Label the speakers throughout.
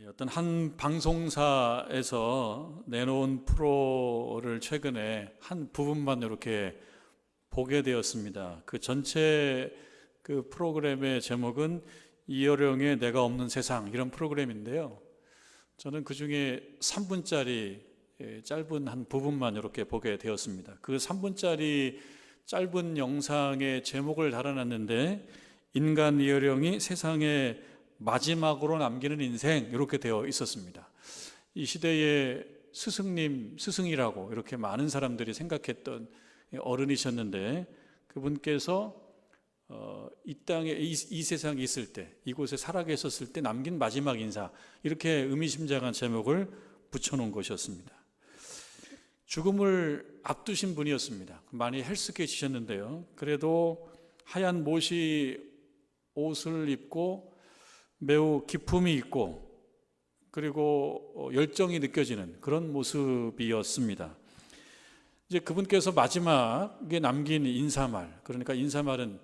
Speaker 1: 어떤 한 방송사에서 내놓은 프로를 최근에 한 부분만 이렇게 보게 되었습니다. 그 전체 그 프로그램의 제목은 이어령의 내가 없는 세상, 이런 프로그램인데요. 저는 그 중에 3분짜리 짧은 한 부분만 이렇게 보게 되었습니다. 그 3분짜리 짧은 영상의 제목을 달아놨는데, 인간 이어령이 세상에 마지막으로 남기는 인생, 이렇게 되어 있었습니다. 이 시대의 스승님, 스승이라고 이렇게 많은 사람들이 생각했던 어른이셨는데, 그분께서 이 땅에, 이 세상에 있을 때, 이곳에 살아계셨을 때 남긴 마지막 인사, 이렇게 의미심장한 제목을 붙여놓은 것이었습니다. 죽음을 앞두신 분이었습니다. 많이 헬스케지셨는데요, 그래도 하얀 모시 옷을 입고 매우 기품이 있고, 그리고 열정이 느껴지는 그런 모습이었습니다. 이제 그분께서 마지막에 남긴 인사말, 그러니까 인사말은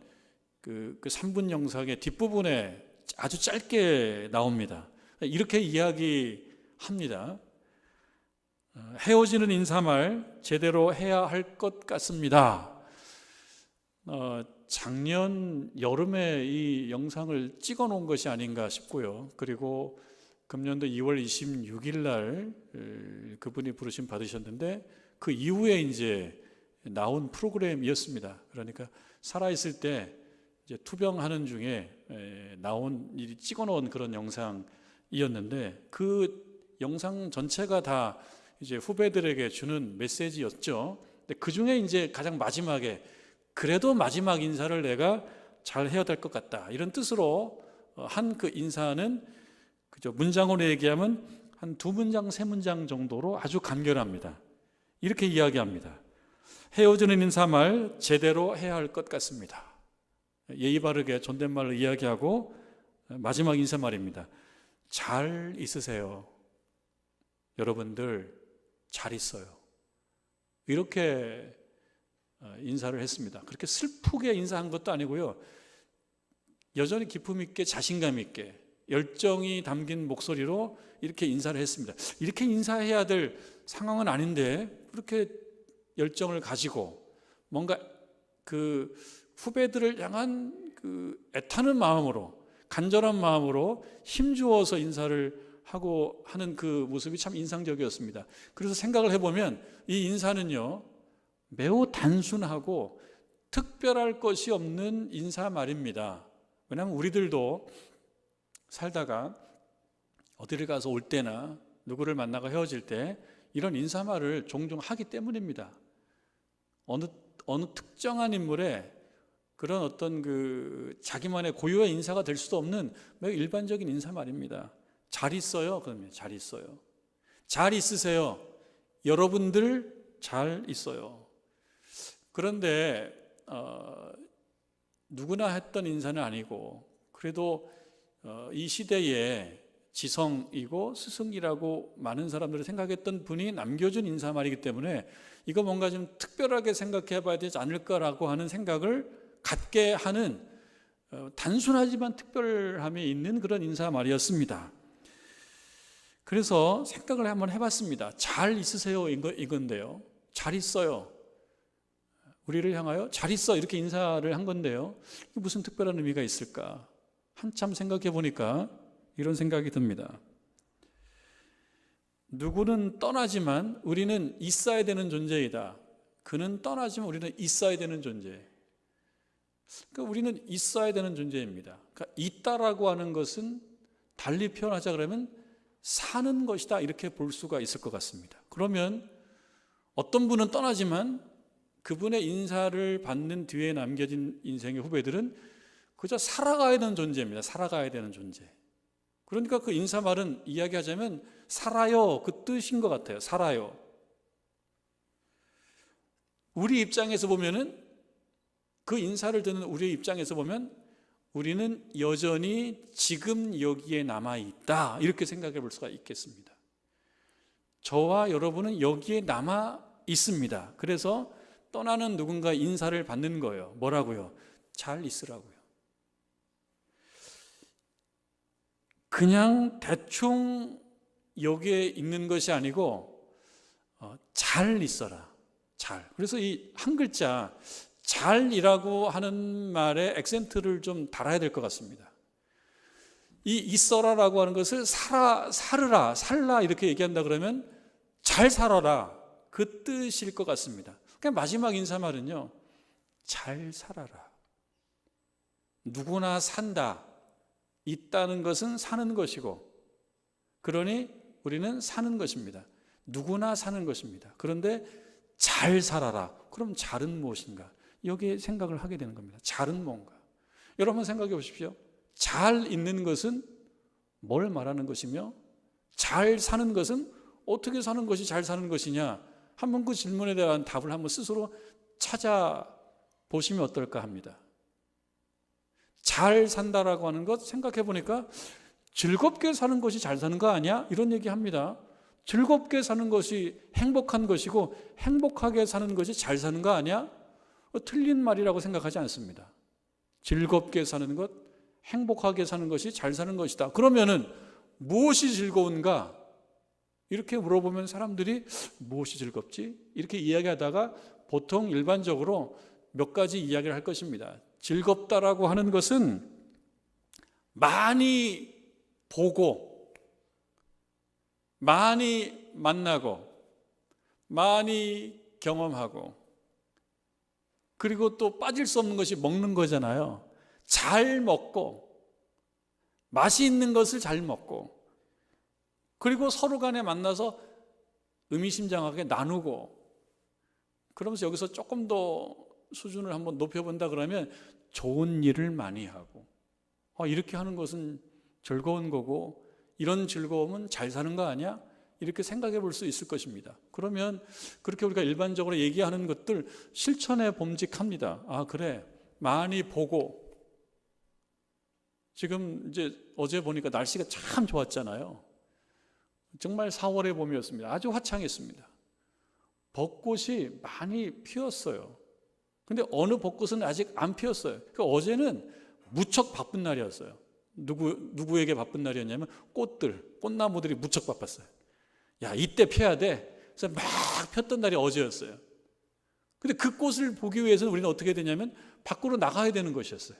Speaker 1: 그 3분 영상의 뒷부분에 아주 짧게 나옵니다. 이렇게 이야기합니다. 헤어지는 인사말 제대로 해야 할 것 같습니다. 작년 여름에 이 영상을 찍어 놓은 것이 아닌가 싶고요. 그리고 금년도 2월 26일 날 그분이 부르심 받으셨는데, 그 이후에 이제 나온 프로그램이었습니다. 그러니까 살아있을 때 이제 투병하는 중에 나온, 찍어 놓은 그런 영상이었는데, 그 영상 전체가 다 이제 후배들에게 주는 메시지였죠. 근데 그 중에 이제 가장 마지막에 그래도 마지막 인사를 내가 잘 해야 될 것 같다, 이런 뜻으로 한 그 인사는 그저 문장으로 얘기하면 한 2문장, 3문장 정도로 아주 간결합니다. 이렇게 이야기합니다. 헤어지는 인사말 제대로 해야 할 것 같습니다. 예의 바르게 존댓말로 이야기하고, 마지막 인사말입니다. 잘 있으세요. 여러분들 잘 있어요. 이렇게 인사를 했습니다. 그렇게 슬프게 인사한 것도 아니고요, 여전히 기품 있게, 자신감 있게, 열정이 담긴 목소리로 이렇게 인사를 했습니다. 이렇게 인사해야 될 상황은 아닌데, 그렇게 열정을 가지고 뭔가 그 후배들을 향한 그 애타는 마음으로, 간절한 마음으로 힘주어서 인사를 하고 하는 그 모습이 참 인상적이었습니다. 그래서 생각을 해보면 이 인사는요, 매우 단순하고 특별할 것이 없는 인사말입니다. 왜냐하면 우리들도 살다가 어디를 가서 올 때나 누구를 만나고 헤어질 때 이런 인사말을 종종 하기 때문입니다. 어느 특정한 인물의 그런 어떤 그 자기만의 고유의 인사가 될 수도 없는 매우 일반적인 인사말입니다. 잘 있어요. 그러면 잘 있어요. 잘 있으세요. 여러분들 잘 있어요. 그런데 누구나 했던 인사는 아니고, 그래도 이 시대에 지성이고 스승이라고 많은 사람들이 생각했던 분이 남겨준 인사말이기 때문에 이거 뭔가 좀 특별하게 생각해 봐야 되지 않을까라고 하는 생각을 갖게 하는 단순하지만 특별함이 있는 그런 인사말이었습니다. 그래서 생각을 한번 해봤습니다. 잘 있으세요, 이건데요, 잘 있어요, 우리를 향하여 잘 있어, 이렇게 인사를 한 건데요, 무슨 특별한 의미가 있을까? 한참 생각해 보니까 이런 생각이 듭니다. 누구는 떠나지만 우리는 있어야 되는 존재이다. 그는 떠나지만 우리는 있어야 되는 존재. 그러니까 우리는 있어야 되는 존재입니다. 그러니까 있다라고 하는 것은 달리 표현하자 그러면 사는 것이다, 이렇게 볼 수가 있을 것 같습니다. 그러면 어떤 분은 떠나지만 그분의 인사를 받는 뒤에 남겨진 인생의 후배들은 그저 살아가야 되는 존재입니다. 살아가야 되는 존재. 그러니까 그 인사말은 이야기하자면 살아요, 그 뜻인 것 같아요. 살아요. 우리 입장에서 보면은, 그 인사를 듣는 우리의 입장에서 보면 우리는 여전히 지금 여기에 남아있다, 이렇게 생각해 볼 수가 있겠습니다. 저와 여러분은 여기에 남아 있습니다. 그래서 떠나는 누군가 인사를 받는 거예요. 뭐라고요? 잘 있으라고요. 그냥 대충 여기에 있는 것이 아니고 잘 있어라. 잘. 그래서 이 한 글자 잘이라고 하는 말에 액센트를 좀 달아야 될 것 같습니다. 이 있어라라고 하는 것을 살으라, 살라 이렇게 얘기한다 그러면 잘 살아라 그 뜻일 것 같습니다. 그냥 마지막 인사말은요, 잘 살아라. 누구나 산다. 있다는 것은 사는 것이고, 그러니 우리는 사는 것입니다. 누구나 사는 것입니다. 그런데 잘 살아라. 그럼 잘은 무엇인가? 여기에 생각을 하게 되는 겁니다. 잘은 뭔가? 여러분 생각해 보십시오. 잘 있는 것은 뭘 말하는 것이며, 잘 사는 것은 어떻게 사는 것이 잘 사는 것이냐? 한번 그 질문에 대한 답을 한번 스스로 찾아보시면 어떨까 합니다. 잘 산다라고 하는 것 생각해 보니까 즐겁게 사는 것이 잘 사는 거 아니야? 이런 얘기 합니다. 즐겁게 사는 것이 행복한 것이고 행복하게 사는 것이 잘 사는 거 아니야? 틀린 말이라고 생각하지 않습니다. 즐겁게 사는 것, 행복하게 사는 것이 잘 사는 것이다. 그러면은 무엇이 즐거운가? 이렇게 물어보면 사람들이 무엇이 즐겁지? 이렇게 이야기하다가 보통 일반적으로 몇 가지 이야기를 할 것입니다. 즐겁다라고 하는 것은 많이 보고, 많이 만나고, 많이 경험하고, 그리고 또 빠질 수 없는 것이 먹는 거잖아요. 잘 먹고, 맛이 있는 것을 잘 먹고, 그리고 서로 간에 만나서 의미심장하게 나누고, 그러면서 여기서 조금 더 수준을 한번 높여본다 그러면 좋은 일을 많이 하고, 이렇게 하는 것은 즐거운 거고, 이런 즐거움은 잘 사는 거 아니야? 이렇게 생각해 볼 수 있을 것입니다. 그러면 그렇게 우리가 일반적으로 얘기하는 것들 실천에 범직합니다. 아, 그래. 많이 보고. 지금 이제 어제 보니까 날씨가 참 좋았잖아요. 정말 4월의 봄이었습니다. 아주 화창했습니다. 벚꽃이 많이 피었어요. 근데 어느 벚꽃은 아직 안 피었어요. 그러니까 어제는 무척 바쁜 날이었어요. 누구에게 바쁜 날이었냐면 꽃나무들이 무척 바빴어요. 야, 이때 펴야 돼. 그래서 막 폈던 날이 어제였어요. 근데 그 꽃을 보기 위해서는 우리는 어떻게 되냐면 밖으로 나가야 되는 것이었어요.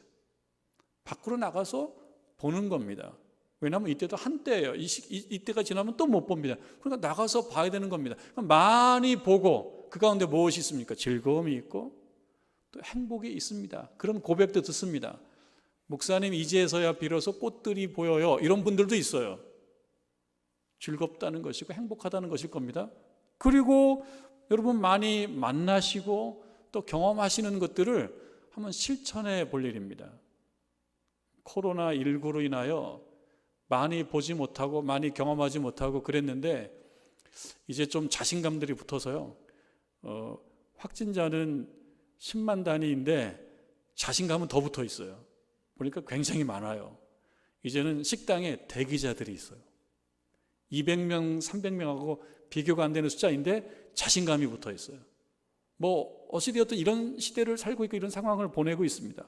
Speaker 1: 밖으로 나가서 보는 겁니다. 왜냐하면 이때도 한때예요. 이때가 지나면 또 못 봅니다. 그러니까 나가서 봐야 되는 겁니다. 많이 보고 그 가운데 무엇이 있습니까? 즐거움이 있고 또 행복이 있습니다. 그런 고백도 듣습니다. 목사님, 이제서야 비로소 꽃들이 보여요. 이런 분들도 있어요. 즐겁다는 것이고 행복하다는 것일 겁니다. 그리고 여러분 많이 만나시고 또 경험하시는 것들을 한번 실천해 볼 일입니다. 코로나19로 인하여 많이 보지 못하고 많이 경험하지 못하고 그랬는데 이제 좀 자신감들이 붙어서요. 확진자는 10만 단위인데 자신감은 더 붙어 있어요. 보니까 굉장히 많아요. 이제는 식당에 대기자들이 있어요. 200명, 300명하고 비교가 안 되는 숫자인데 자신감이 붙어 있어요. 뭐 어찌되었든 이런 시대를 살고 있고 이런 상황을 보내고 있습니다.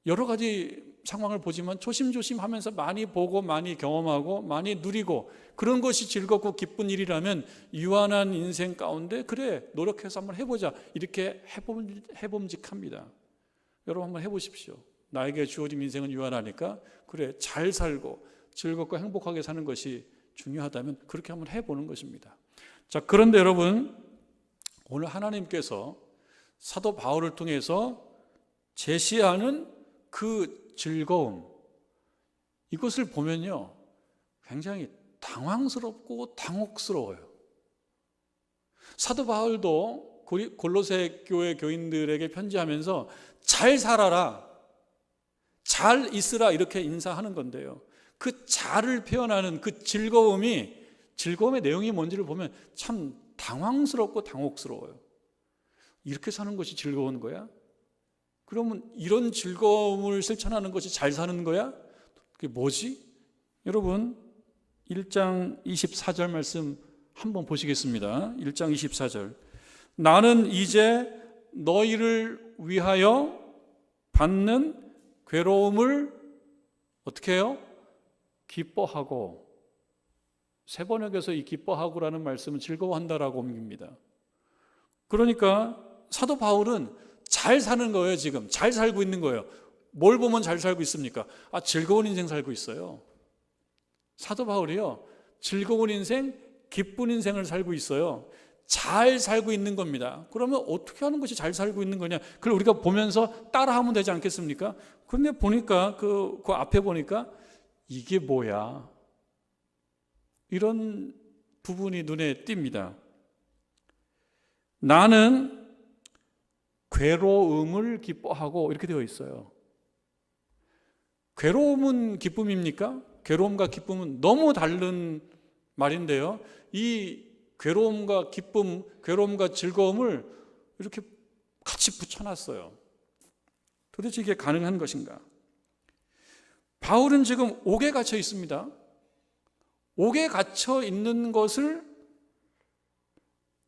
Speaker 1: 여러 가지 상황을 보지만 조심조심 하면서 많이 보고 많이 경험하고 많이 누리고 그런 것이 즐겁고 기쁜 일이라면 유한한 인생 가운데 그래 노력해서 한번 해보자 이렇게 해봄직합니다. 여러분 한번 해보십시오. 나에게 주어진 인생은 유한하니까 그래 잘 살고 즐겁고 행복하게 사는 것이 중요하다면 그렇게 한번 해보는 것입니다. 자, 그런데 여러분 오늘 하나님께서 사도 바울을 통해서 제시하는 그 즐거움, 이것을 보면요 굉장히 당황스럽고 당혹스러워요. 사도 바울도 골로새 교회 교인들에게 편지하면서 잘 살아라, 잘 있으라 이렇게 인사하는 건데요, 그 잘을 표현하는 그 즐거움의 내용이 뭔지를 보면 참 당황스럽고 당혹스러워요. 이렇게 사는 것이 즐거운 거야? 그러면 이런 즐거움을 실천하는 것이 잘 사는 거야? 그게 뭐지? 여러분 1장 24절 말씀 한번 보시겠습니다. 1장 24절. 나는 이제 너희를 위하여 받는 괴로움을 어떻게 해요? 기뻐하고, 세번역에서 이 기뻐하고라는 말씀은 즐거워한다라고 옮깁니다. 그러니까 사도 바울은 잘 사는 거예요. 지금 잘 살고 있는 거예요. 뭘 보면 잘 살고 있습니까? 즐거운 인생 살고 있어요. 사도 바울이요, 즐거운 인생, 기쁜 인생을 살고 있어요. 잘 살고 있는 겁니다. 그러면 어떻게 하는 것이 잘 살고 있는 거냐? 그걸 우리가 보면서 따라하면 되지 않겠습니까? 그런데 보니까 그 앞에 보니까 이게 뭐야? 이런 부분이 눈에 띕니다. 나는 괴로움을 기뻐하고, 이렇게 되어 있어요. 괴로움은 기쁨입니까? 괴로움과 기쁨은 너무 다른 말인데요. 이 괴로움과 기쁨, 괴로움과 즐거움을 이렇게 같이 붙여놨어요. 도대체 이게 가능한 것인가? 바울은 지금 옥에 갇혀 있습니다. 옥에 갇혀 있는 것을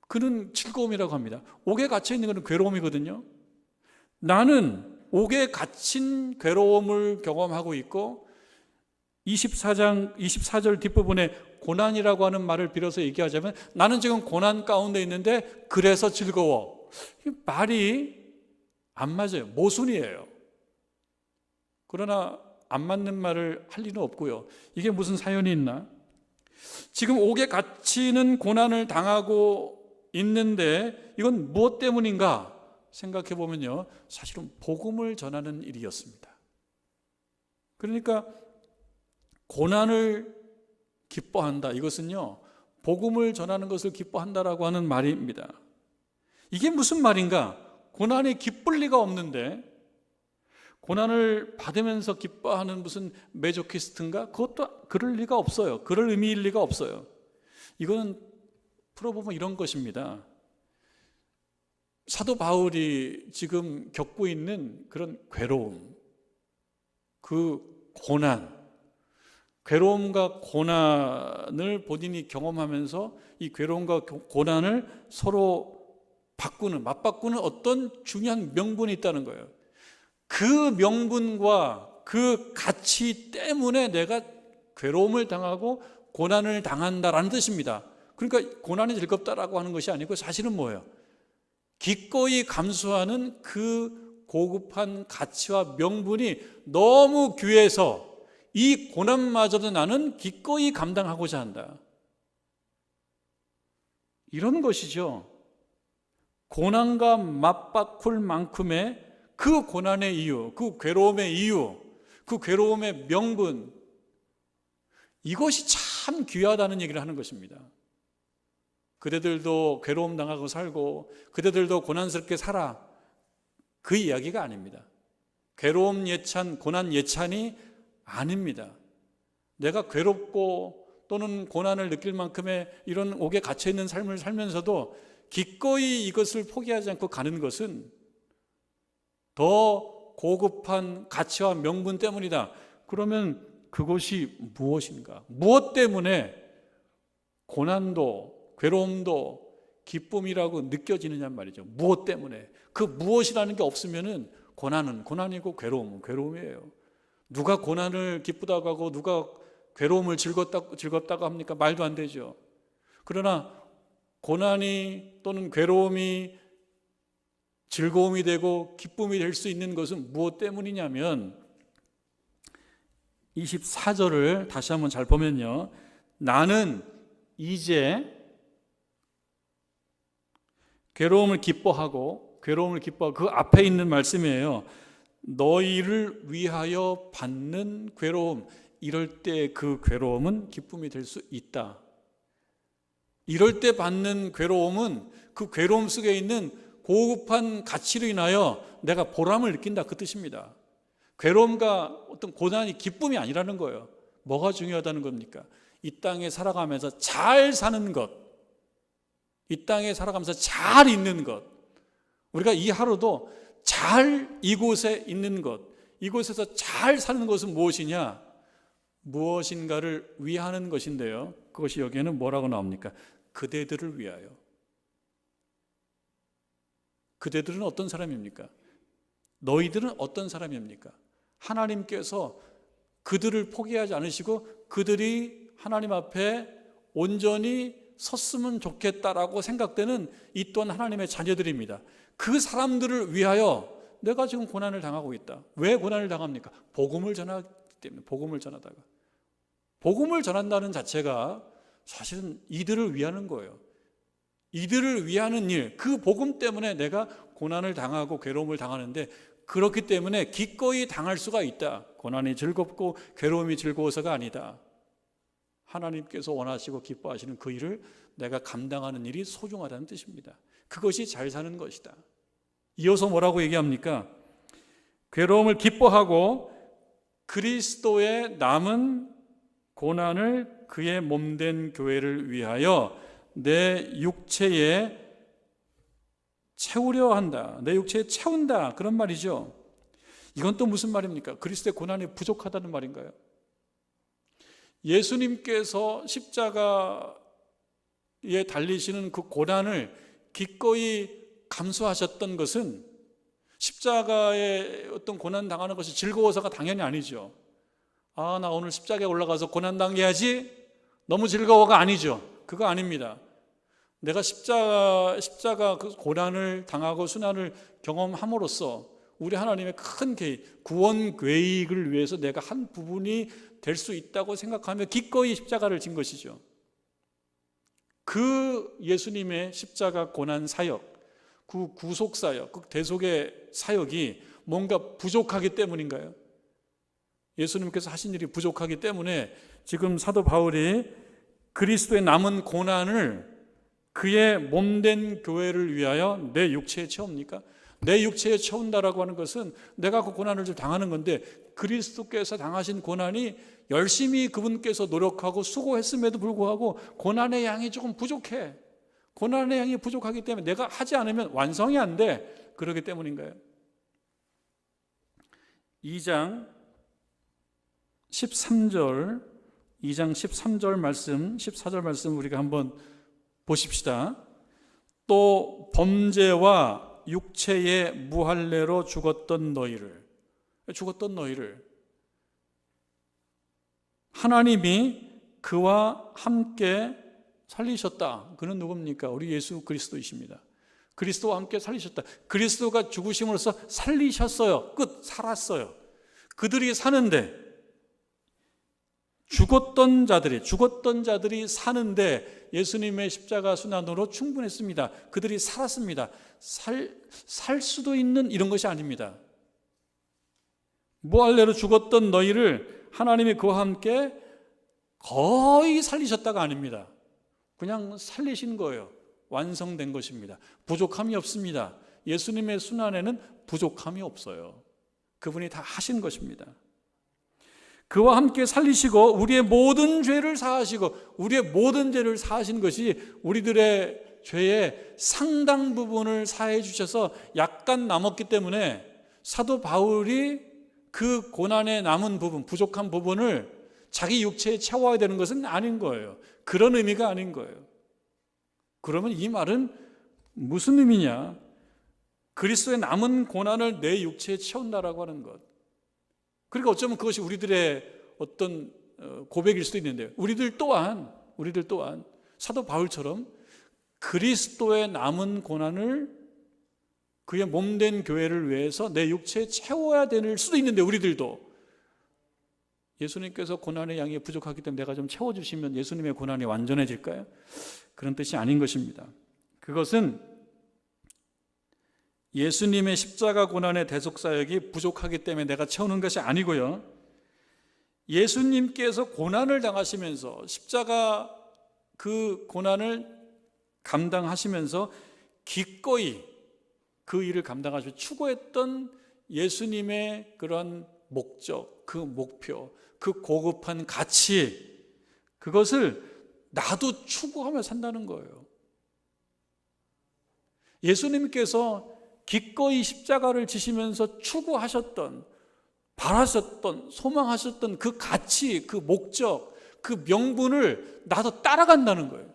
Speaker 1: 그는 즐거움이라고 합니다. 옥에 갇혀 있는 것은 괴로움이거든요. 나는 옥에 갇힌 괴로움을 경험하고 있고, 24절 뒷부분에 고난이라고 하는 말을 빌어서 얘기하자면, 나는 지금 고난 가운데 있는데 그래서 즐거워. 이 말이 안 맞아요. 모순이에요. 그러나 안 맞는 말을 할 리는 없고요. 이게 무슨 사연이 있나? 지금 옥에 갇히는 고난을 당하고 있는데 이건 무엇 때문인가 생각해 보면요, 사실은 복음을 전하는 일이었습니다. 그러니까 고난을 기뻐한다, 이것은요, 복음을 전하는 것을 기뻐한다라고 하는 말입니다. 이게 무슨 말인가? 고난이 기쁠 리가 없는데, 고난을 받으면서 기뻐하는 무슨 메조키스트인가? 그것도 그럴 리가 없어요. 그럴 의미일 리가 없어요. 이거는 풀어보면 이런 것입니다. 사도 바울이 지금 겪고 있는 그런 괴로움, 그 고난, 괴로움과 고난을 본인이 경험하면서 이 괴로움과 고난을 서로 맞바꾸는 어떤 중요한 명분이 있다는 거예요. 그 명분과 그 가치 때문에 내가 괴로움을 당하고 고난을 당한다라는 뜻입니다. 그러니까 고난이 즐겁다라고 하는 것이 아니고, 사실은 뭐예요? 기꺼이 감수하는 그 고급한 가치와 명분이 너무 귀해서 이 고난마저도 나는 기꺼이 감당하고자 한다, 이런 것이죠. 고난과 맞바꿀 만큼의 그 고난의 이유, 그 괴로움의 이유, 그 괴로움의 명분, 이것이 참 귀하다는 얘기를 하는 것입니다. 그대들도 괴로움 당하고 살고 그대들도 고난스럽게 살아, 그 이야기가 아닙니다. 괴로움 예찬, 고난 예찬이 아닙니다. 내가 괴롭고 또는 고난을 느낄 만큼의 이런 옥에 갇혀있는 삶을 살면서도 기꺼이 이것을 포기하지 않고 가는 것은 더 고급한 가치와 명분 때문이다. 그러면 그것이 무엇인가? 무엇 때문에 고난도 괴로움도 기쁨이라고 느껴지느냐 말이죠. 무엇 때문에? 그 무엇이라는 게 없으면은 고난은 고난이고 괴로움은 괴로움이에요. 누가 고난을 기쁘다고 하고 누가 괴로움을 즐겁다고 합니까? 말도 안 되죠. 그러나 고난이 또는 괴로움이 즐거움이 되고 기쁨이 될 수 있는 것은 무엇 때문이냐면, 24절을 다시 한번 잘 보면요, 나는 이제 괴로움을 기뻐하고 그 앞에 있는 말씀이에요. 너희를 위하여 받는 괴로움, 이럴 때 그 괴로움은 기쁨이 될 수 있다. 이럴 때 받는 괴로움은 그 괴로움 속에 있는 고급한 가치로 인하여 내가 보람을 느낀다, 그 뜻입니다. 괴로움과 어떤 고난이 기쁨이 아니라는 거예요. 뭐가 중요하다는 겁니까? 이 땅에 살아가면서 잘 사는 것, 이 땅에 살아가면서 잘 있는 것, 우리가 이 하루도 잘 이곳에 있는 것, 이곳에서 잘 사는 것은 무엇이냐? 무엇인가를 위하는 것인데요, 그것이 여기에는 뭐라고 나옵니까? 그대들을 위하여. 그대들은 어떤 사람입니까? 너희들은 어떤 사람입니까? 하나님께서 그들을 포기하지 않으시고 그들이 하나님 앞에 온전히 섰으면 좋겠다라고 생각되는 이 또한 하나님의 자녀들입니다. 그 사람들을 위하여 내가 지금 고난을 당하고 있다. 왜 고난을 당합니까? 복음을 전하기 때문에. 복음을 전하다가. 복음을 전한다는 자체가 사실은 이들을 위하는 거예요. 이들을 위하는 일, 그 복음 때문에 내가 고난을 당하고 괴로움을 당하는데, 그렇기 때문에 기꺼이 당할 수가 있다. 고난이 즐겁고 괴로움이 즐거워서가 아니다. 하나님께서 원하시고 기뻐하시는 그 일을 내가 감당하는 일이 소중하다는 뜻입니다. 그것이 잘 사는 것이다. 이어서 뭐라고 얘기합니까? 괴로움을 기뻐하고 그리스도의 남은 고난을 그의 몸된 교회를 위하여 내 육체에 채우려 한다. 내 육체에 채운다. 그런 말이죠. 이건 또 무슨 말입니까? 그리스도의 고난이 부족하다는 말인가요? 예수님께서 십자가에 달리시는 그 고난을 기꺼이 감수하셨던 것은 십자가에 어떤 고난 당하는 것이 즐거워서가 당연히 아니죠. 나 오늘 십자가에 올라가서 고난 당해야지, 너무 즐거워가 아니죠. 그거 아닙니다. 내가 십자가 그 고난을 당하고 순환을 경험함으로써 우리 하나님의 큰 계획, 구원 계획을 위해서 내가 한 부분이 될 수 있다고 생각하며 기꺼이 십자가를 진 것이죠. 그 예수님의 십자가 고난 사역, 그 구속 사역, 그 대속의 사역이 뭔가 부족하기 때문인가요? 예수님께서 하신 일이 부족하기 때문에 지금 사도 바울이 그리스도의 남은 고난을 그의 몸된 교회를 위하여 내 육체에 채웁니까? 내 육체에 채운다라고 하는 것은 내가 그 고난을 좀 당하는 건데, 그리스도께서 당하신 고난이 열심히 그분께서 노력하고 수고했음에도 불구하고 고난의 양이 조금 부족해. 고난의 양이 부족하기 때문에 내가 하지 않으면 완성이 안 돼. 그러기 때문인가요? 2장 13절 말씀, 14절 말씀 우리가 한번 보십시다. 또 범죄와 육체의 무할례로 죽었던 너희를 하나님이 그와 함께 살리셨다. 그는 누굽니까? 우리 예수 그리스도이십니다. 그리스도와 함께 살리셨다. 그리스도가 죽으심으로써 살리셨어요. 끝. 살았어요. 그들이 사는데, 죽었던 자들이 사는데 예수님의 십자가 순환으로 충분했습니다. 그들이 살았습니다. 살 수도 있는 이런 것이 아닙니다. 무할례로 죽었던 너희를 하나님이 그와 함께 거의 살리셨다가 아닙니다. 그냥 살리신 거예요. 완성된 것입니다. 부족함이 없습니다. 예수님의 순환에는 부족함이 없어요. 그분이 다 하신 것입니다. 그와 함께 살리시고 우리의 모든 죄를 사하시고, 우리의 모든 죄를 사하신 것이 우리들의 죄의 상당 부분을 사해 주셔서 약간 남았기 때문에 사도 바울이 그 고난에 남은 부분, 부족한 부분을 자기 육체에 채워야 되는 것은 아닌 거예요. 그런 의미가 아닌 거예요. 그러면 이 말은 무슨 의미냐? 그리스도의 남은 고난을 내 육체에 채운다라고 하는 것. 그러니까 어쩌면 그것이 우리들의 어떤 고백일 수도 있는데요. 우리들 또한 사도 바울처럼 그리스도의 남은 고난을 그의 몸된 교회를 위해서 내 육체에 채워야 될 수도 있는데, 우리들도 예수님께서 고난의 양이 부족하기 때문에 내가 좀 채워주시면 예수님의 고난이 완전해질까요? 그런 뜻이 아닌 것입니다. 그것은 예수님의 십자가 고난의 대속사역이 부족하기 때문에 내가 채우는 것이 아니고요, 예수님께서 고난을 당하시면서 십자가 그 고난을 감당하시면서 기꺼이 그 일을 감당하시고 추구했던 예수님의 그런 목적, 그 목표, 그 고급한 가치, 그것을 나도 추구하며 산다는 거예요. 예수님께서 기꺼이 십자가를 지시면서 추구하셨던, 바라셨던, 소망하셨던 그 가치, 그 목적, 그 명분을 나도 따라간다는 거예요.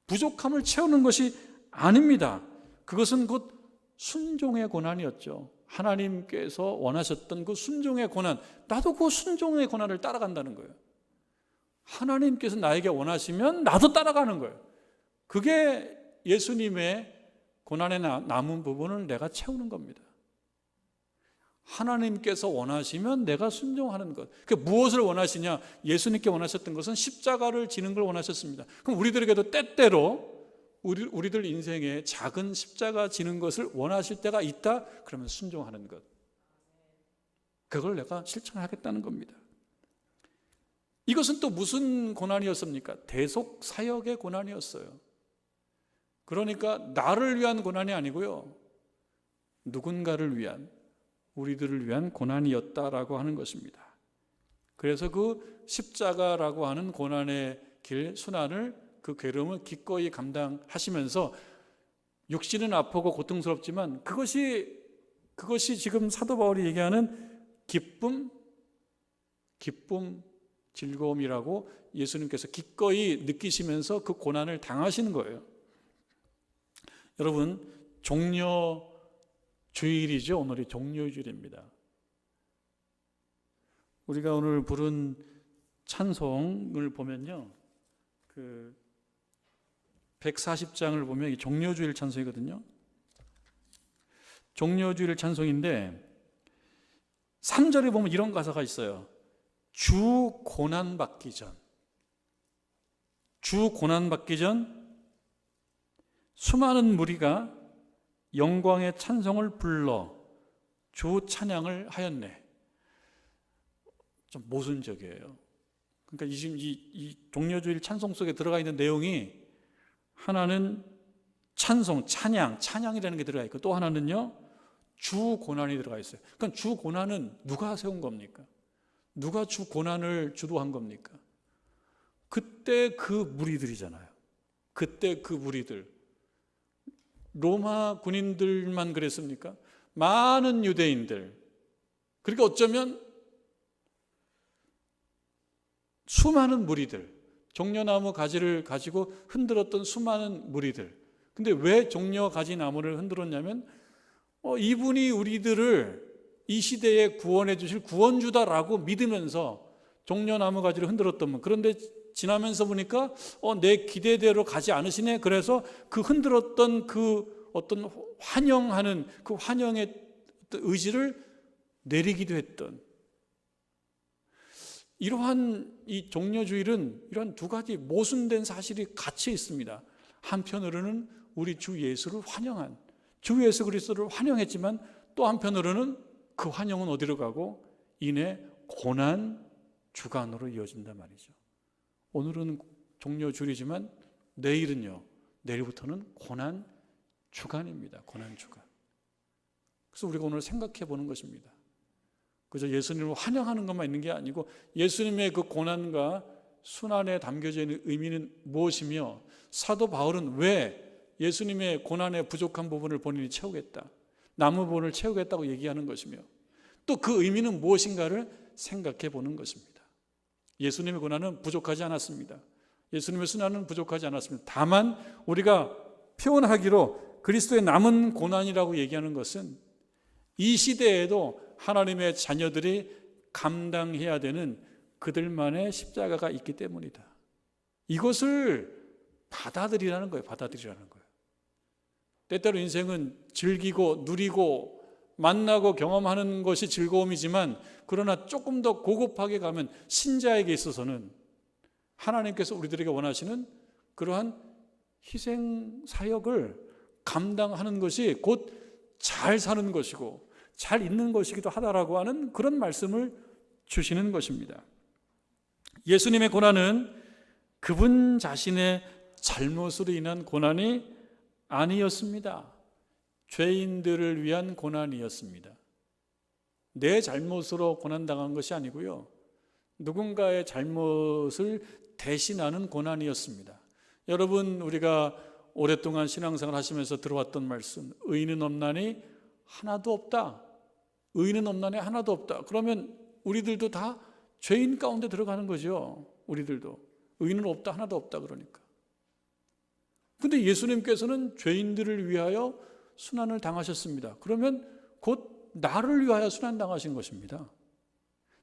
Speaker 1: 부족함을 채우는 것이 아닙니다. 그것은 곧 순종의 고난이었죠. 하나님께서 원하셨던 그 순종의 고난, 나도 그 순종의 고난을 따라간다는 거예요. 하나님께서 나에게 원하시면 나도 따라가는 거예요. 그게 예수님의 고난에 남은 부분을 내가 채우는 겁니다. 하나님께서 원하시면 내가 순종하는 것. 그 무엇을 원하시냐? 예수님께 원하셨던 것은 십자가를 지는 걸 원하셨습니다. 그럼 우리들에게도 때때로 우리들 인생에 작은 십자가 지는 것을 원하실 때가 있다? 그러면 순종하는 것. 그걸 내가 실천하겠다는 겁니다. 이것은 또 무슨 고난이었습니까? 대속 사역의 고난이었어요. 그러니까 나를 위한 고난이 아니고요, 누군가를 위한, 우리들을 위한 고난이었다라고 하는 것입니다. 그래서 그 십자가라고 하는 고난의 길, 순환을, 그 괴로움을 기꺼이 감당하시면서 육신은 아프고 고통스럽지만 그것이 지금 사도 바울이 얘기하는 기쁨, 즐거움이라고 예수님께서 기꺼이 느끼시면서 그 고난을 당하시는 거예요. 여러분, 종려주일이죠. 오늘이 종려주일입니다. 우리가 오늘 부른 찬송을 보면요, 그 140장을 보면 이 종려주일 찬송이거든요. 종려주일 찬송인데 3절에 보면 이런 가사가 있어요. 주 고난받기 전, 수많은 무리가 영광의 찬송을 불러 주 찬양을 하였네. 좀 모순적이에요. 그러니까 지금 이 종려주일 찬송 속에 들어가 있는 내용이, 하나는 찬송, 찬양이라는 게 들어가 있고, 또 하나는요, 주 고난이 들어가 있어요. 그러니까 주 고난은 누가 세운 겁니까? 누가 주 고난을 주도한 겁니까? 그때 그 무리들이잖아요. 그때 그 무리들. 로마 군인들만 그랬습니까? 많은 유대인들. 그러니까 어쩌면 수많은 무리들, 종려나무 가지를 가지고 흔들었던 수많은 무리들. 근데 왜 종려가지 나무를 흔들었냐면 이분이 우리들을 이 시대에 구원해 주실 구원주다라고 믿으면서 종려나무 가지를 흔들었던 분. 그런데 지나면서 보니까 내 기대대로 가지 않으시네. 그래서 그 흔들었던 그 어떤 환영하는 그 환영의 의지를 내리기도 했던, 이러한 이 종려주일은 이러한 두 가지 모순된 사실이 같이 있습니다. 한편으로는 우리 주 예수를 환영한, 주 예수 그리스도를 환영했지만 또 한편으로는 그 환영은 어디로 가고 이내 고난 주간으로 이어진단 말이죠. 오늘은 종려주일이지만 내일부터는 고난 주간입니다. 고난 주간. 그래서 우리가 오늘 생각해 보는 것입니다. 그저 예수님을 환영하는 것만 있는 게 아니고 예수님의 그 고난과 순환에 담겨져 있는 의미는 무엇이며, 사도 바울은 왜 예수님의 고난의 부족한 부분을 본인이 채우겠다, 남은 부분을 채우겠다고 얘기하는 것이며, 또 그 의미는 무엇인가를 생각해 보는 것입니다. 예수님의 고난은 부족하지 않았습니다. 예수님의 순환은 부족하지 않았습니다. 다만 우리가 표현하기로 그리스도의 남은 고난이라고 얘기하는 것은 이 시대에도 하나님의 자녀들이 감당해야 되는 그들만의 십자가가 있기 때문이다. 이것을 받아들이라는 거예요. 때때로 인생은 즐기고 누리고 만나고 경험하는 것이 즐거움이지만, 그러나 조금 더 고급하게 가면 신자에게 있어서는 하나님께서 우리들에게 원하시는 그러한 희생 사역을 감당하는 것이 곧 잘 사는 것이고 잘 있는 것이기도 하다라고 하는 그런 말씀을 주시는 것입니다. 예수님의 고난은 그분 자신의 잘못으로 인한 고난이 아니었습니다. 죄인들을 위한 고난이었습니다. 내 잘못으로 고난당한 것이 아니고요, 누군가의 잘못을 대신하는 고난이었습니다. 여러분, 우리가 오랫동안 신앙생활 하시면서 들어왔던 말씀, 의인은 없나니 하나도 없다. 의인은 없나니 하나도 없다. 그러면 우리들도 다 죄인 가운데 들어가는 거죠. 우리들도 의인은 없다, 하나도 없다. 그러니까. 근데 예수님께서는 죄인들을 위하여 순환을 당하셨습니다. 그러면 곧 나를 위하여 순환당하신 것입니다.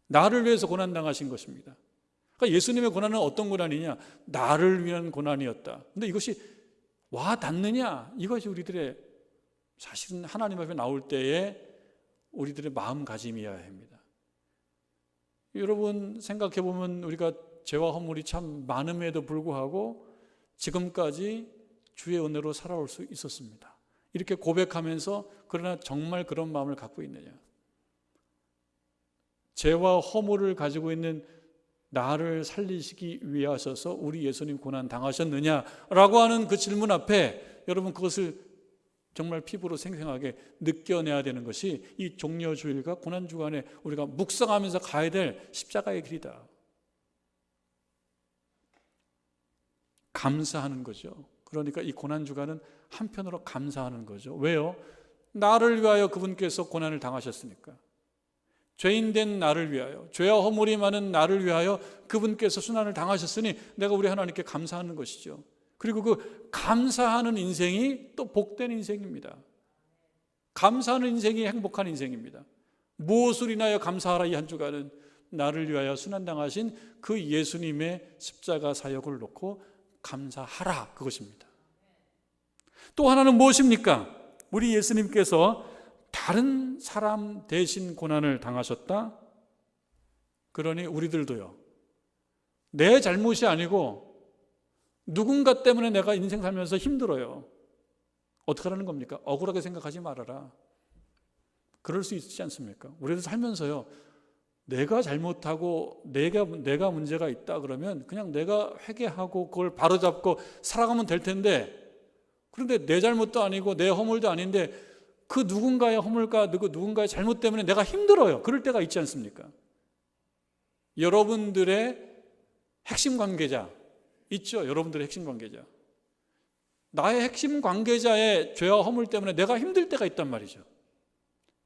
Speaker 1: 나를 위해서 고난당하신 것입니다. 그러니까 예수님의 고난은 어떤 고난이냐? 나를 위한 고난이었다. 근데 이것이 와 닿느냐? 이것이 우리들의 사실은 하나님 앞에 나올 때에 우리들의 마음가짐이어야 합니다. 여러분 생각해 보면 우리가 죄와 허물이 참 많음에도 불구하고 지금까지 주의 은혜로 살아올 수 있었습니다. 이렇게 고백하면서 그러나 정말 그런 마음을 갖고 있느냐? 죄와 허물을 가지고 있는 나를 살리시기 위하셔서 우리 예수님 고난 당하셨느냐라고 하는 그 질문 앞에 여러분 그것을 정말 피부로 생생하게 느껴내야 되는 것이 이 종려주일과 고난주간에 우리가 묵상하면서 가야 될 십자가의 길이다. 감사하는 거죠. 그러니까 이 고난주간은 한편으로 감사하는 거죠. 왜요? 나를 위하여 그분께서 고난을 당하셨으니까. 죄인된 나를 위하여, 죄와 허물이 많은 나를 위하여 그분께서 순환을 당하셨으니 내가 우리 하나님께 감사하는 것이죠. 그리고 그 감사하는 인생이 또 복된 인생입니다. 감사하는 인생이 행복한 인생입니다. 무엇을 인하여 감사하라 이 한 주간은 나를 위하여 순환당하신 그 예수님의 십자가 사역을 놓고 감사하라 그것입니다. 또 하나는 무엇입니까? 우리 예수님께서 다른 사람 대신 고난을 당하셨다. 그러니 우리들도요. 내 잘못이 아니고 누군가 때문에 내가 인생 살면서 힘들어요. 어떻게 하라는 겁니까? 억울하게 생각하지 말아라. 그럴 수 있지 않습니까? 우리도 살면서요. 내가 잘못하고 내가 문제가 있다 그러면 그냥 내가 회개하고 그걸 바로잡고 살아가면 될 텐데 그런데 내 잘못도 아니고 내 허물도 아닌데 그 누군가의 허물과 누군가의 잘못 때문에 내가 힘들어요. 그럴 때가 있지 않습니까? 여러분들의 핵심 관계자 있죠? 여러분들의 핵심 관계자. 나의 핵심 관계자의 죄와 허물 때문에 내가 힘들 때가 있단 말이죠.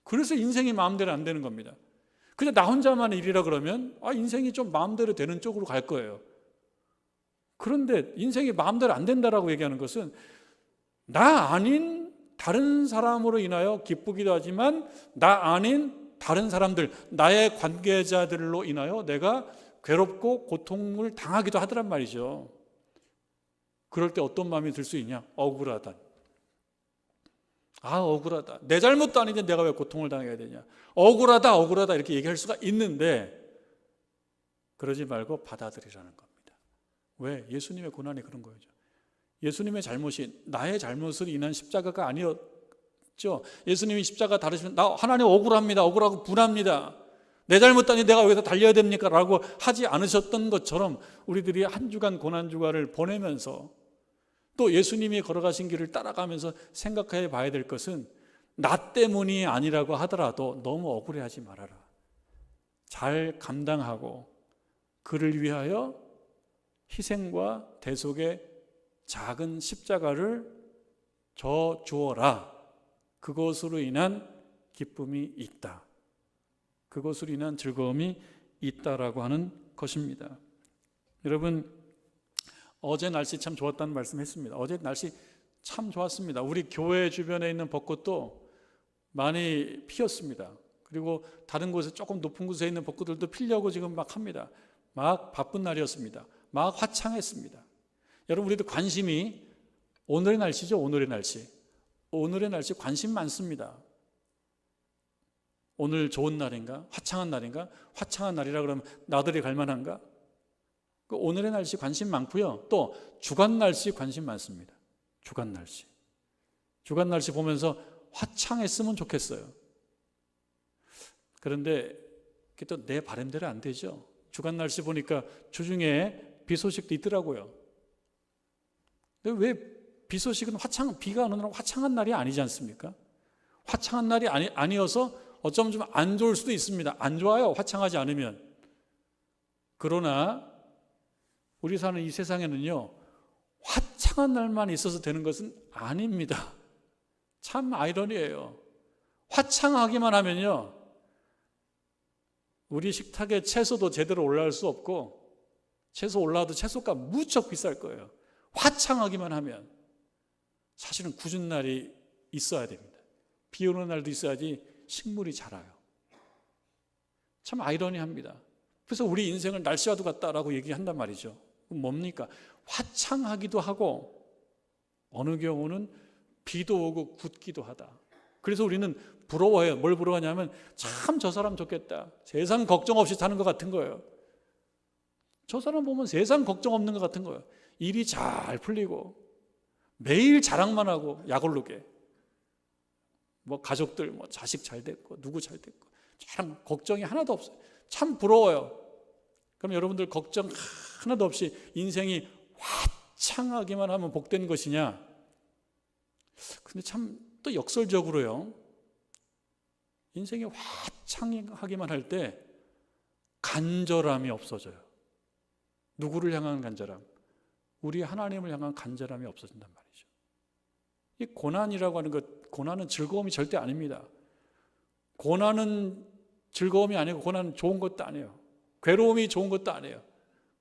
Speaker 1: 그래서 인생이 마음대로 안 되는 겁니다. 그냥 나 혼자만의 일이라 그러면 인생이 좀 마음대로 되는 쪽으로 갈 거예요. 그런데 인생이 마음대로 안 된다라고 얘기하는 것은 나 아닌 다른 사람으로 인하여 기쁘기도 하지만 나 아닌 다른 사람들, 나의 관계자들로 인하여 내가 괴롭고 고통을 당하기도 하더란 말이죠. 그럴 때 어떤 마음이 들 수 있냐? 억울하다. 억울하다. 내 잘못도 아닌데 내가 왜 고통을 당해야 되냐? 억울하다 이렇게 얘기할 수가 있는데 그러지 말고 받아들이라는 겁니다. 왜? 예수님의 고난이 그런 거죠. 예수님의 잘못이 나의 잘못으로 인한 십자가가 아니었죠. 예수님이 십자가 다루시면 나 하나님 억울합니다. 억울하고 분합니다. 내 잘못 아니 내가 여기서 달려야 됩니까? 라고 하지 않으셨던 것처럼 우리들이 한 주간 고난주간을 보내면서 또 예수님이 걸어가신 길을 따라가면서 생각해 봐야 될 것은 나 때문이 아니라고 하더라도 너무 억울해하지 말아라. 잘 감당하고 그를 위하여 희생과 대속의 작은 십자가를 져 주어라. 그것으로 인한 기쁨이 있다. 그것으로 인한 즐거움이 있다라고 하는 것입니다. 여러분 어제 날씨 참 좋았다는 말씀했습니다. 어제 날씨 참 좋았습니다. 우리 교회 주변에 있는 벚꽃도 많이 피었습니다. 그리고 다른 곳에 조금 높은 곳에 있는 벚꽃들도 피려고 지금 막 합니다. 막 바쁜 날이었습니다. 막 화창했습니다. 여러분 우리도 관심이 오늘의 날씨죠. 오늘의 날씨 관심 많습니다. 오늘 좋은 날인가? 화창한 날인가? 화창한 날이라 그러면 나들이 갈 만한가? 오늘의 날씨 관심 많고요. 또 주간 날씨 관심 많습니다. 주간 날씨 보면서 화창했으면 좋겠어요. 그런데 그게 또 내 바람대로 안 되죠. 주간 날씨 보니까 주중에 비 소식도 있더라고요. 근데 왜 비 소식은 비가 오는 날 화창한 날이 아니지 않습니까? 화창한 날이 아니어서 어쩌면 좀 안 좋을 수도 있습니다. 안 좋아요. 화창하지 않으면. 그러나 우리 사는 이 세상에는요, 화창한 날만 있어서 되는 것은 아닙니다. 참 아이러니예요. 화창하기만 하면요, 우리 식탁에 채소도 제대로 올라올 수 없고, 채소 올라와도 채소가 무척 비쌀 거예요. 화창하기만 하면. 사실은 궂은 날이 있어야 됩니다. 비 오는 날도 있어야지 식물이 자라요. 참 아이러니합니다. 그래서 우리 인생을 날씨와도 같다라고 얘기한단 말이죠. 뭡니까? 화창하기도 하고 어느 경우는 비도 오고 굳기도 하다. 그래서 우리는 부러워해요. 뭘 부러워하냐면 참 저 사람 좋겠다. 세상 걱정 없이 사는 것 같은 거예요. 저 사람 보면 세상 걱정 없는 것 같은 거예요. 일이 잘 풀리고 매일 자랑만 하고 약올르게 뭐 가족들 뭐 자식 잘 됐고 누구 잘 됐고 참 걱정이 하나도 없어요. 참 부러워요. 그럼 여러분들 걱정 하나도 없이 인생이 화창하기만 하면 복된 것이냐? 근데 참 또 역설적으로요. 인생이 화창하기만 할 때 간절함이 없어져요. 누구를 향한 간절함? 우리 하나님을 향한 간절함이 없어진단 말이죠. 이 고난이라고 하는 것, 고난은 즐거움이 절대 아닙니다. 고난은 즐거움이 아니고 고난은 좋은 것도 아니에요. 괴로움이 좋은 것도 아니에요.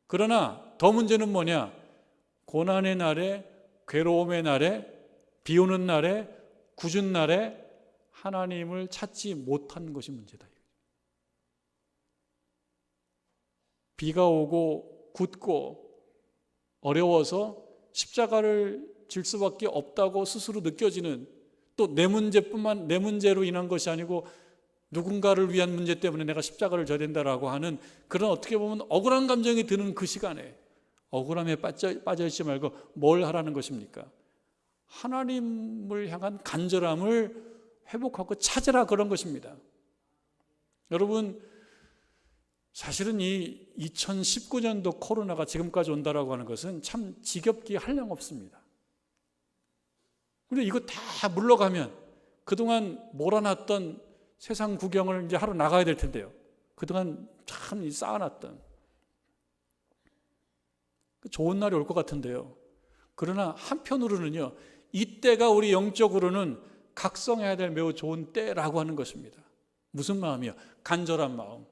Speaker 1: 그러나 더 문제는 뭐냐? 고난의 날에, 괴로움의 날에, 비 오는 날에, 굳은 날에 하나님을 찾지 못한 것이 문제다. 비가 오고 굳고 어려워서 십자가를 질 수밖에 없다고 스스로 느껴지는, 또 내 문제로 인한 것이 아니고 누군가를 위한 문제 때문에 내가 십자가를 져야 된다라고 하는 그런 어떻게 보면 억울한 감정이 드는 그 시간에 억울함에 빠져있지 말고 뭘 하라는 것입니까? 하나님을 향한 간절함을 회복하고 찾으라, 그런 것입니다. 여러분, 사실은 이 2019년도 코로나가 지금까지 온다라고 하는 것은 참 지겹기 한량없습니다. 그런데 이거 다 물러가면 그동안 몰아놨던 세상 구경을 이제 하러 나가야 될 텐데요. 그동안 참 쌓아놨던 좋은 날이 올 것 같은데요. 그러나 한편으로는요, 이때가 우리 영적으로는 각성해야 될 매우 좋은 때라고 하는 것입니다. 무슨 마음이요? 간절한 마음.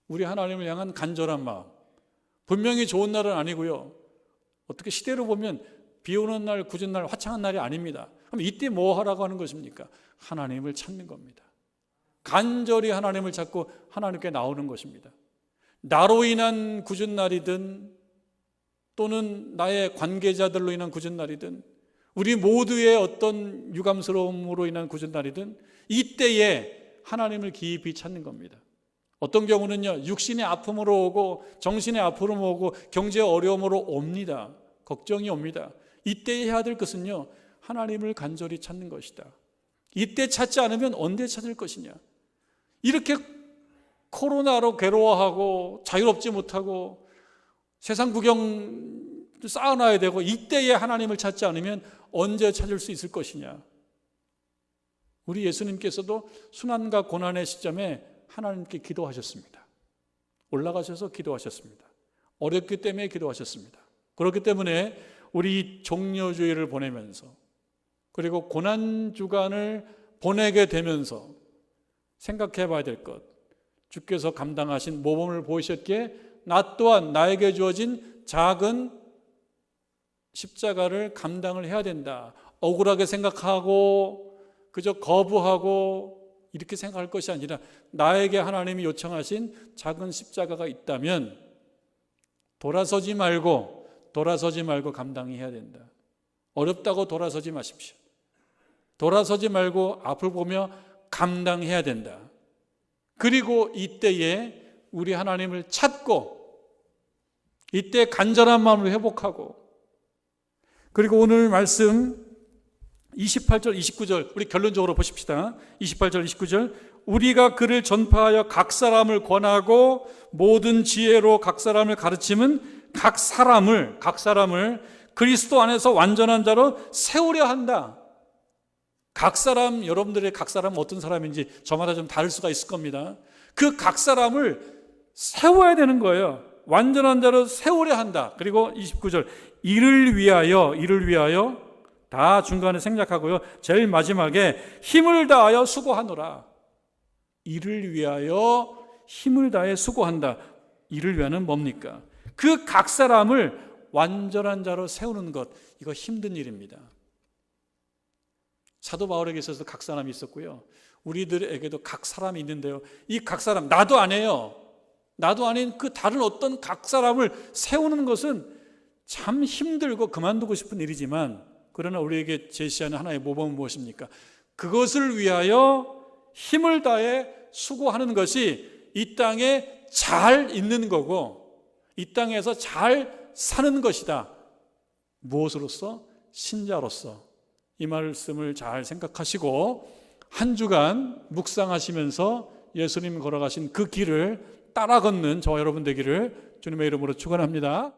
Speaker 1: 우리 하나님을 향한 간절한 마음. 분명히 좋은 날은 아니고요. 어떻게 시대로 보면 비 오는 날, 굳은 날, 화창한 날이 아닙니다. 그럼 이때 뭐 하라고 하는 것입니까? 하나님을 찾는 겁니다. 간절히 하나님을 찾고 하나님께 나오는 것입니다. 나로 인한 굳은 날이든 또는 나의 관계자들로 인한 굳은 날이든 우리 모두의 어떤 유감스러움으로 인한 굳은 날이든 이때에 하나님을 깊이 찾는 겁니다. 어떤 경우는요, 육신의 아픔으로 오고 정신의 아픔으로 오고 경제의 어려움으로 옵니다. 걱정이 옵니다. 이때 해야 될 것은요, 하나님을 간절히 찾는 것이다. 이때 찾지 않으면 언제 찾을 것이냐? 이렇게 코로나로 괴로워하고 자유롭지 못하고 세상 구경 쌓아놔야 되고 이때에 하나님을 찾지 않으면 언제 찾을 수 있을 것이냐? 우리 예수님께서도 순환과 고난의 시점에 하나님께 기도하셨습니다. 올라가셔서 기도하셨습니다. 어렵기 때문에 기도하셨습니다. 그렇기 때문에 우리 종려주의를 보내면서 그리고 고난주간을 보내게 되면서 생각해 봐야 될 것, 주께서 감당하신 모범을 보이셨기에 나 또한 나에게 주어진 작은 십자가를 감당을 해야 된다. 억울하게 생각하고 그저 거부하고 이렇게 생각할 것이 아니라 나에게 하나님이 요청하신 작은 십자가가 있다면 돌아서지 말고 감당해야 된다. 어렵다고 돌아서지 마십시오. 돌아서지 말고 앞을 보며 감당해야 된다. 그리고 이때에 우리 하나님을 찾고 이때 간절한 마음을 회복하고, 그리고 오늘 말씀 28절 29절 우리 결론적으로 보십시다. 28절 29절 우리가 그를 전파하여 각 사람을 권하고 모든 지혜로 각 사람을 가르치면 각 사람을 그리스도 안에서 완전한 자로 세우려 한다. 각 사람, 여러분들의 각 사람은 어떤 사람인지 저마다 좀 다를 수가 있을 겁니다. 그 각 사람을 세워야 되는 거예요. 완전한 자로 세우려 한다. 그리고 29절 이를 위하여 다 중간에 생략하고요. 제일 마지막에 힘을 다하여 수고하노라. 이를 위하여 힘을 다해 수고한다. 이를 위하는 뭡니까? 그 각 사람을 완전한 자로 세우는 것, 이거 힘든 일입니다. 사도 바울에게 있어서 각 사람이 있었고요. 우리들에게도 각 사람이 있는데요, 이 각 사람, 나도 아니에요. 나도 아닌 그 다른 어떤 각 사람을 세우는 것은 참 힘들고 그만두고 싶은 일이지만, 그러나 우리에게 제시하는 하나의 모범은 무엇입니까? 그것을 위하여 힘을 다해 수고하는 것이 이 땅에 잘 있는 거고, 이 땅에서 잘 사는 것이다. 무엇으로서? 신자로서. 이 말씀을 잘 생각하시고 한 주간 묵상하시면서 예수님이 걸어가신 그 길을 따라 걷는 저와 여러분 되기를 주님의 이름으로 축원합니다.